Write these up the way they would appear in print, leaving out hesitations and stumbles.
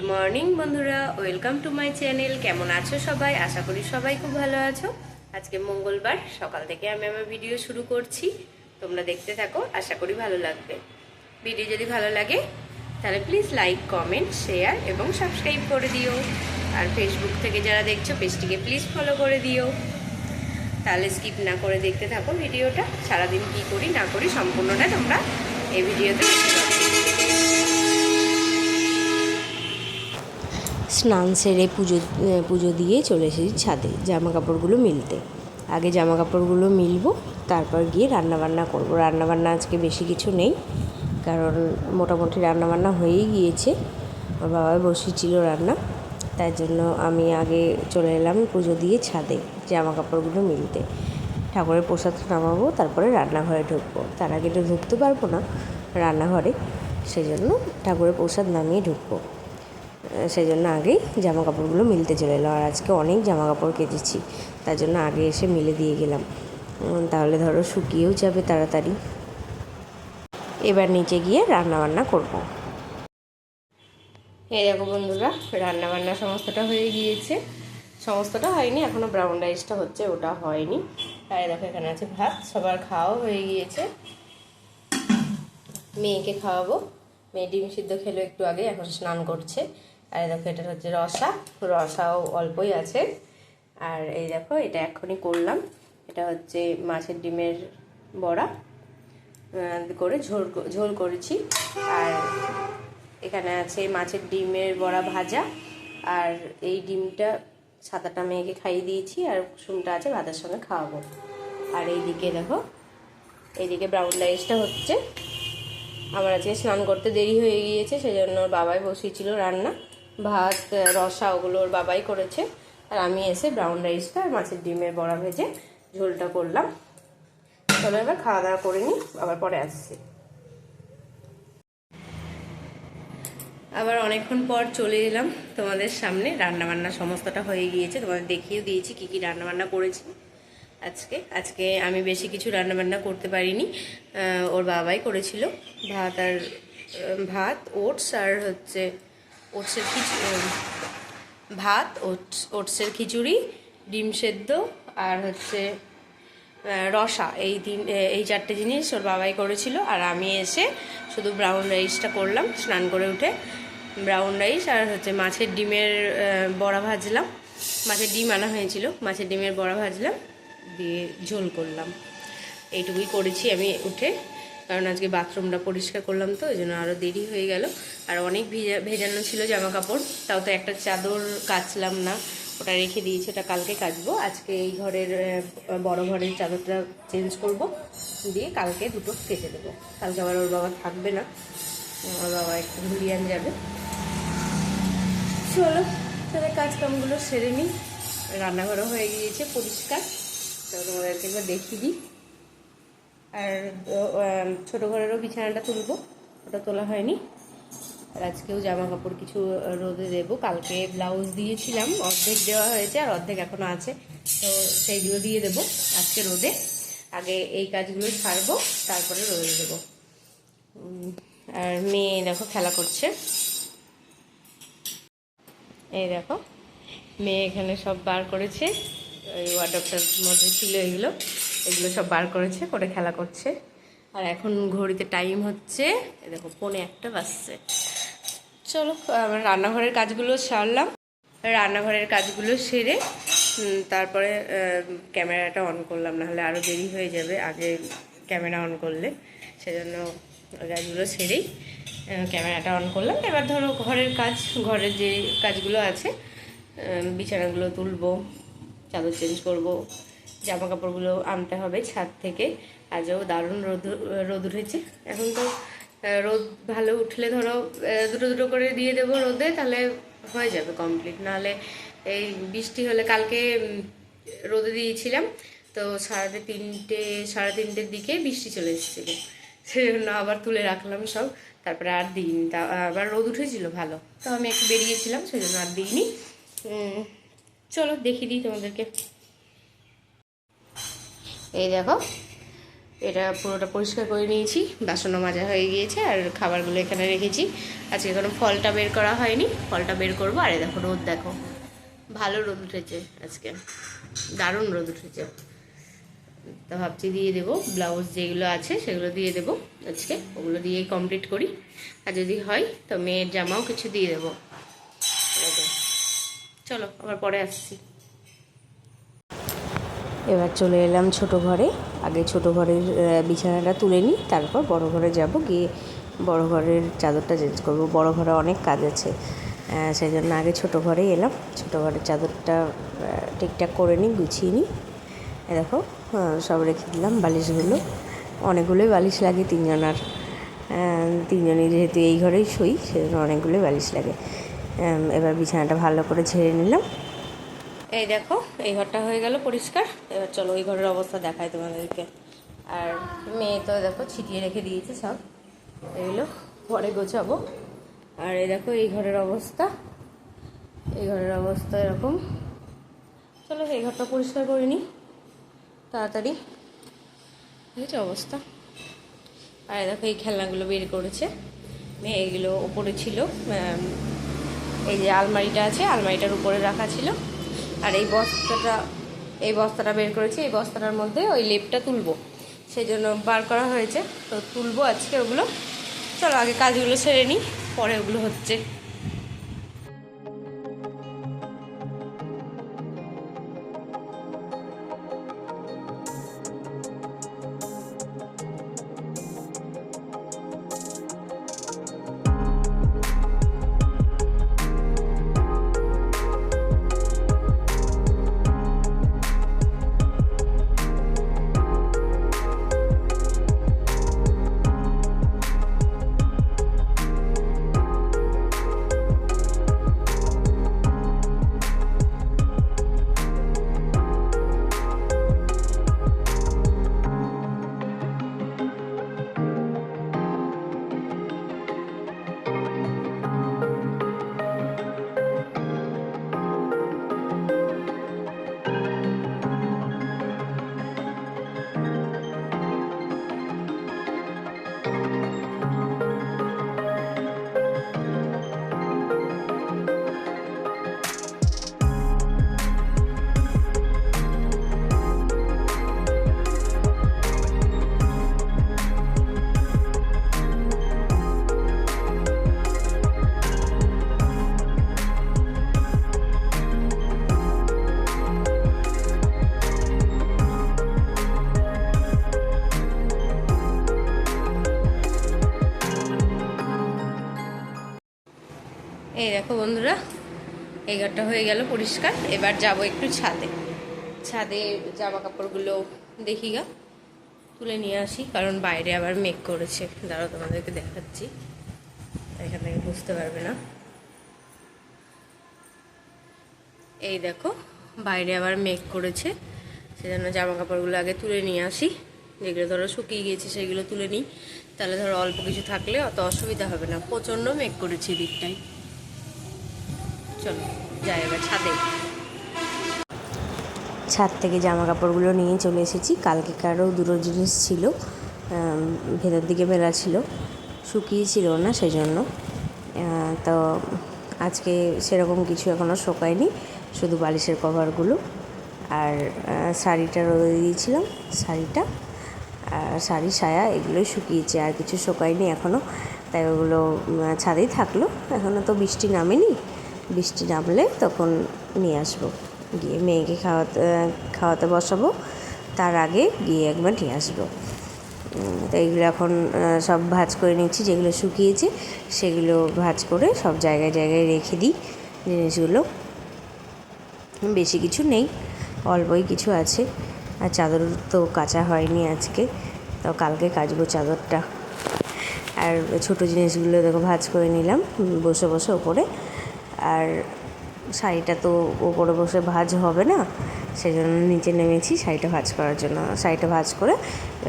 Morning বন্ধুরা, welcome to my channel. কেমন আছো সবাই? আশা করি সবাই খুব ভালো আছো। আজকে মঙ্গলবার সকাল থেকে আমি আমার ভিডিও শুরু করছি, তোমরা দেখতে থাকো, আশা করি ভালো লাগবে। ভিডিও যদি ভালো লাগে তাহলে প্লিজ লাইক, কমেন্ট, শেয়ার এবং সাবস্ক্রাইব করে দিও। আর ফেসবুক থেকে যারা দেখছো পেজটিকে প্লিজ ফলো করে দিও। তাহলে স্কিপ না করে দেখতে থাকো ভিডিওটা। সারাদিন কী করি না করি সম্পূর্ণটা তোমরা এই ভিডিওতে দেখতে পাবে। স্নান সেরে পুজো দিয়ে চলে এসেছি ছাদে জামা কাপড়গুলো মিলতে। আগে জামা কাপড়গুলো মিলবো, তারপর গিয়ে রান্নাবান্না করবো। রান্নাবান্না আজকে বেশি কিছু নেই, কারণ মোটামুটি রান্নাবান্না হয়েই গিয়েছে। ওর বাবা বসেছিল রান্না, তাই জন্য আমি আগে চলে এলাম পুজো দিয়ে ছাদে জামা কাপড়গুলো মিলতে। ঠাকুরের প্রসাদ নামাবো, তারপরে রান্নাঘরে ঢুকবো। তার আগে তো ঢুকতে পারবো না রান্নাঘরে, সেই জন্য ঠাকুরের প্রসাদ নামিয়ে ঢুকবো। সেই জন্য আগেই জামা কাপড়গুলো মিলতে চলে এলাম। আর আজকে অনেক জামা কাপড় কেচেছি, তার জন্য আগে এসে মিলে দিয়ে গেলাম, তাহলে ধরো শুকিয়েও যাবে তাড়াতাড়ি। এবার নিচে গিয়ে রান্নাবান্না করব। এই দেখো বন্ধুরা, রান্নাবান্না সমস্তটা হয়ে গিয়েছে। সমস্তটা হয়নি, এখনও ব্রাউন রাইসটা হচ্ছে, ওটা হয়নি। আর দেখো এখানে আছে ভাত, সবার খাওয়াও হয়ে গিয়েছে। মেয়েকে খাওয়াবো, মেয়ে ডিম সিদ্ধ খেলো একটু আগে, এখন স্নান করছে। আর দেখো এটা হচ্ছে রসাও অল্পই আছে। আর এই দেখো এটা এখনই করলাম, এটা হচ্ছে মাছের ডিমের বড়া করে ঝোল করেছি। আর এখানে আছে মাছের ডিমের বড়া ভাজা, আর এই ডিমটা 7-8টা মেয়েকে খাইয়ে দিয়েছি, আর কুসুমটা আছে ভাতের সঙ্গে খাওয়াবো। আর এইদিকে দেখো, এইদিকে ব্রাউন রাইসটা হচ্ছে। আমার আজকে স্নান করতে দেরি হয়ে গিয়েছে, সেজন্য ওর বাবাই বসিয়েছিল রান্না। ভাত রসা ওগুলো ওর বাবাই করেছে, আর আমি এসে ব্রাউন রাইসটা আর মাছের ডিমের বড়া ভেজে ঝোলটা করলাম। চলো এবার খাওয়া দাওয়া করে নিই, আবার পরে আসছি। আবার অনেকক্ষণ পর চলে এলাম তোমাদের সামনে। রান্নাবান্না সমস্তটা হয়ে গিয়েছে, তোমাদের দেখিয়ে দিয়েছি কী কী রান্নাবান্না করেছি আজকে আমি বেশি কিছু রান্নাবান্না করতে পারিনি, ওর বাবাই করেছিল। ভাত ওটস আর হচ্ছে ওটসের ওটসের খিচুড়ি, ডিম সেদ্ধ আর হচ্ছে রসা, এই 4টে জিনিস ওর বাবাই করেছিল। আর আমি এসে শুধু ব্রাউন রাইসটা করলাম স্নান করে উঠে। ব্রাউন রাইস আর হচ্ছে মাছের ডিমের বড়া ভাজলাম, মাছের ডিম আনা হয়েছিল, মাছের ডিমের বড়া ভাজলাম, দিয়ে ঝোল করলাম। এইটুকুই করেছি আমি উঠে, কারণ আজকে বাথরুমটা পরিষ্কার করলাম, তো ওই জন্য আরও দেরি হয়ে গেল। আর অনেক ভেজানো ছিল জামা কাপড়, তাও তো একটা চাদর কাচলাম না, ওটা রেখে দিয়েছি, ওটা কালকে কাচবো। আজকে এই ঘরের বড় ঘরের চাদরটা চেঞ্জ করব, দিয়ে কালকে দুটো কেচে দেবো। কালকে আবার ওর বাবা থাকবে না, ওর বাবা একটু ধুলিয়ান যাবে। চলো তাহলে কাজকামগুলো সেরে নিই। রান্নাঘরও হয়ে গিয়েছে পরিষ্কার, তো তোমাদেরকে একবার দেখিয়ে দিই। আর ছোটো ঘরেরও বিছানাটা তুলবো, ওটা তোলা হয়নি। আর আজকেও জামা কাপড় কিছু রোদে দেবো। কালকে ব্লাউজ দিয়েছিলাম, অর্ধেক দেওয়া হয়েছে আর অর্ধেক এখনও আছে, তো সেইগুলো দিয়ে দেবো আজকে রোদে। আগে এই কাজগুলো ছাড়বো, তারপরে রোদে দেবো। আর মেয়ে দেখো খেলা করছে, এই দেখো মেয়ে এখানে সব বার করেছে, ওই ওয়ার্ডরোবটার মধ্যে ছিল এগুলো সব বার করেছে, করে খেলা করছে। আর এখন ঘড়িতে টাইম হচ্ছে দেখো 1:45 বাজছে। চলো আমার রান্নাঘরের কাজগুলো সারলাম, রান্নাঘরের কাজগুলো সেরে তারপরে ক্যামেরাটা অন করলাম, নাহলে আরও দেরি হয়ে যাবে আগে ক্যামেরা অন করলে। সেজন্য কাজগুলো সেরেই ক্যামেরাটা অন করলাম। এবার ধরো ঘরের যে কাজগুলো আছে, বিছানাগুলো তুলবো, চাদর চেঞ্জ করব, জামা কাপড়গুলো আনতে হবে ছাদ থেকে। আজও দারুণ রোদ উঠেছে। এখন তো রোদ ভালো উঠলে ধরো দুটো দুটো করে দিয়ে দেবো রোদে, তাহলে হয়ে যাবে কমপ্লিট। নাহলে এই বৃষ্টি হলে, কালকে রোদে দিয়েছিলাম তো 3:30 দিকে বৃষ্টি চলে এসেছিলো, সেই জন্য আবার তুলে রাখলাম সব, তারপরে আর দিইনি। তা আবার রোদ উঠেছিল ভালো, তো আমি একটু বেরিয়েছিলাম, সেই জন্য আর দিইনি। চলো দেখিয়ে দিই তোমাদেরকে। এই দেখো এটা পুরোটা পরিষ্কার করে নিয়েছি, বাসনও মাজা হয়ে গিয়েছে, আর খাবারগুলো এখানে রেখেছি। আজকে কোনো ফলটা বের করা হয়নি, ফলটা বের করবো। আর দেখো রোদ, দেখো ভালো রোদ উঠেছে আজকে, দারুণ রোদ উঠেছে। তা ভাবছি দিয়ে দেবো, ব্লাউজ যেগুলো আছে সেগুলো দিয়ে দেবো আজকে, ওগুলো দিয়েই কমপ্লিট করি। আর যদি হয় তো মেয়ের জামাও কিছু দিয়ে দেবো। চলো আবার পরে আসছি। এবার চলে এলাম ছোটো ঘরে। আগে ছোটো ঘরের বিছানাটা তুলে নিই, তারপর বড় ঘরে যাব, গিয়ে বড় ঘরের চাদরটা চেঞ্জ করবো। বড় ঘরে অনেক কাজ আছে, সেই জন্য আগে ছোটো ঘরেই এলাম। ছোটো ঘরের চাদরটা ঠিকঠাক করে নিই, গুছিয়ে নিই। দেখো সব রেখে দিলাম বালিশগুলো, অনেকগুলোই বালিশ লাগে তিনজনার, তিনজনই যেহেতু এই ঘরেই শুই, সেজন্য অনেকগুলোই বালিশ লাগে। এবার বিছানাটা ভালো করে ঝেড়ে নিলাম। এই দেখো এই ঘরটা হয়ে গেল পরিষ্কার। এবার চলো ওই ঘরের অবস্থা দেখায় তোমাদেরকে। আর মেয়ে তো দেখো ছিটিয়ে রেখে দিয়েছে সব, এগুলো পরে গোছাবো। আর এই দেখো এই ঘরের অবস্থা, এই ঘরের অবস্থা এরকম। চলো এই ঘরটা পরিষ্কার করে নিই তাড়াতাড়ি, বুঝেছো অবস্থা। আর দেখো এই খেলনাগুলো বের করেছে মেয়ে, এগুলো ওপরে ছিল, এই যে আলমারিটা আছে, আলমারিটার উপরে রাখা ছিল। আর এই বস্তাটা বের করেছি, এই বস্তাটার মধ্যে ওই লেপটা তুলবো, সেই জন্য বার করা হয়েছে। তো তুলবো আজকে ওগুলো। চলো আগে কাজগুলো সেরে নিই, পরে ওগুলো হচ্ছে। এই দেখো বন্ধুরা, এই ঘরটা হয়ে গেল পরিষ্কার। এবার যাব একটু ছাদে, ছাদে জামা কাপড়গুলো দেখি গা, তুলে নিয়ে আসি, কারণ বাইরে আবার মেঘ করেছে। দাঁড়াও তোমাদেরকে দেখাচ্ছি, এখান থেকে বুঝতে পারবে না। এই দেখো বাইরে আবার মেঘ করেছে, সেজন্য জামা কাপড়গুলো আগে তুলে নিয়ে আসি। যেগুলো ধরো শুকিয়ে গিয়েছে সেগুলো তুলে নিই, তাহলে ধরো অল্প কিছু থাকলে অত অসুবিধা হবে না। প্রচণ্ড মেঘ করেছে দিকটাই। চলো যাই এবার ছাদে। ছাদ থেকে জামা কাপড়গুলো নিয়ে চলে এসেছি। কালকেকারও দুটো জিনিস ছিল, ভেতর দিকে মেলা ছিল, শুকিয়েছিল না সেই জন্য। তো আজকে সেরকম কিছু এখনও শোকায়নি, শুধু বালিশের কভারগুলো আর শাড়িটা রোদে দিয়েছিলাম, শাড়িটা শাড়ি সায়া এগুলোই শুকিয়েছে, আর কিছু শোকায়নি এখনও। তাই ওগুলো ছাদেই থাকলো, এখনও তো বৃষ্টি নামেনি, বৃষ্টি নামলে তখন নিয়ে আসবো, গিয়ে মেয়েকে খাওয়াতে বসাবো, তার আগে গিয়ে একবার নিয়ে আসবো। তো এইগুলো এখন সব ভাঁজ করে নিচ্ছি, যেগুলো শুকিয়েছে সেগুলো ভাঁজ করে সব জায়গায় জায়গায় রেখে দিই জিনিসগুলো। বেশি কিছু নেই, অল্পই কিছু আছে। আর চাদর তো কাচা হয়নি আজকে, তো কালকে কাচবো চাদরটা। আর ছোটো জিনিসগুলো দেখো ভাঁজ করে নিলাম বসে বসে ওপরে। আর শাড়িটা তো ওপরে বসে ভাঁজ হবে না, সেই জন্য নিচে নেমেছি শাড়িটা ভাঁজ করার জন্য। শাড়িটা ভাঁজ করে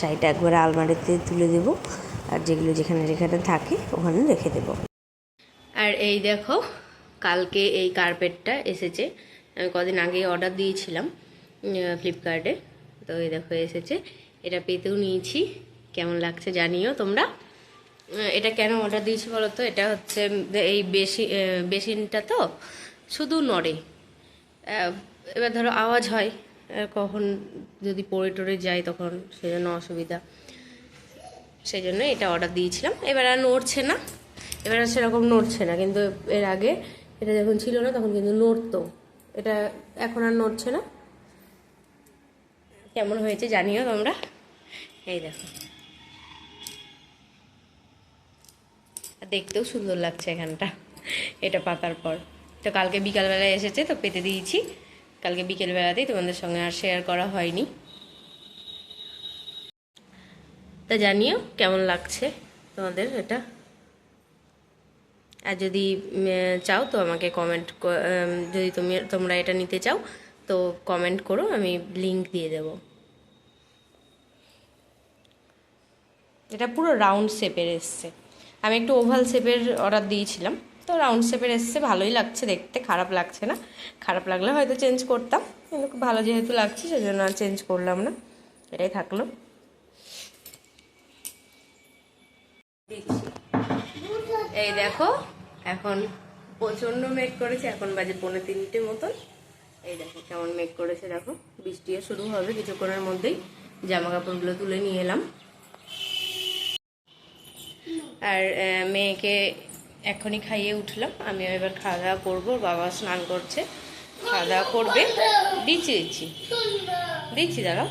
শাড়িটা একবারে আলমারিতে তুলে দেবো, আর যেগুলো যেখানে যেখানে থাকে ওখানে রেখে দেবো। আর এই দেখো কালকে এই কার্পেটটা এসেছে, আমি কদিন আগে অর্ডার দিয়েছিলাম ফ্লিপকার্টে, তো এই দেখো এসেছে। এটা পেতেও নিয়েছি। কেমন লাগছে জানিও তোমরা। এটা কেন অর্ডার দিয়েছি বলো তো, এটা হচ্ছে এই বেসিনটা তো শুধু নড়ে। এবার ধরো আওয়াজ হয়, কখন যদি পড়ে টড়ে যায় তখন সেজন্য অসুবিধা, সেই জন্য এটা অর্ডার দিয়েছিলাম। এবার আর নড়ছে না, এবার আর সেরকম নড়ছে না, কিন্তু এর আগে এটা যখন ছিল না তখন কিন্তু নড়তো। এটা এখন আর নড়ছে না। কেমন হয়েছে জানিও তোমরা। এই দেখো, দেখতেও সুন্দর লাগছে এখানটা এটা পাতার পর। তো কালকে বিকালবেলায় এসেছে তো পেতে দিয়েছি, কালকে বিকেলবেলাতেই, তোমাদের সঙ্গে আর শেয়ার করা হয়নি। তা জানিও কেমন লাগছে তোমাদের এটা। আর যদি চাও তো আমাকে কমেন্ট, যদি তোমরা এটা নিতে চাও তো কমেন্ট করো, আমি লিংক দিয়ে দেব। এটা পুরো রাউন্ড শেপের এসছে, আমি একটু ওভাল শেপের অর্ডার দিয়েছিলাম, তো রাউন্ড শেপের এসছে। ভালোই লাগছে দেখতে, খারাপ লাগছে না। খারাপ লাগলে হয়তো চেঞ্জ করতাম, কিন্তু ভালো যেহেতু লাগছে সেজন্য আর চেঞ্জ করলাম না, এটাই থাকলো। এই দেখো, এখন প্রচণ্ড মেঘ করেছে, এখন বাজে 2:45 মতন। এই দেখো কেমন মেঘ করেছে, দেখো বৃষ্টিও শুরু হবে কিছুক্ষণের মধ্যেই। জামা কাপড়গুলো তুলে নিয়ে এলাম। আর মেয়েকে এখনই খাইয়ে উঠলাম, আমিও এবার খাওয়া দাওয়া করবো। বাবা স্নান করছে, খাওয়া দাওয়া করবে। দিচ্ছি দিচ্ছি দিচ্ছি, দাঁড়াও।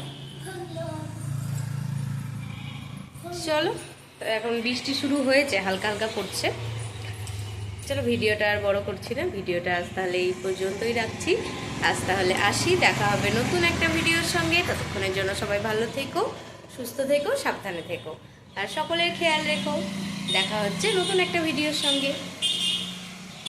চলো, এখন বৃষ্টি শুরু হয়েছে, হালকা হালকা পড়ছে। চলো ভিডিওটা আর বড় করছি না, ভিডিওটা আজ তাহলে এই পর্যন্তই রাখছি। আজ তাহলে আসি, দেখা হবে নতুন একটা ভিডিওর সঙ্গে। ততক্ষণের জন্য সবাই ভালো থেকো, সুস্থ থেকো, সাবধানে থেকো, আর সকলের খেয়াল রেখো। দেখা হচ্ছে নতুন একটা ভিডিওর সঙ্গে।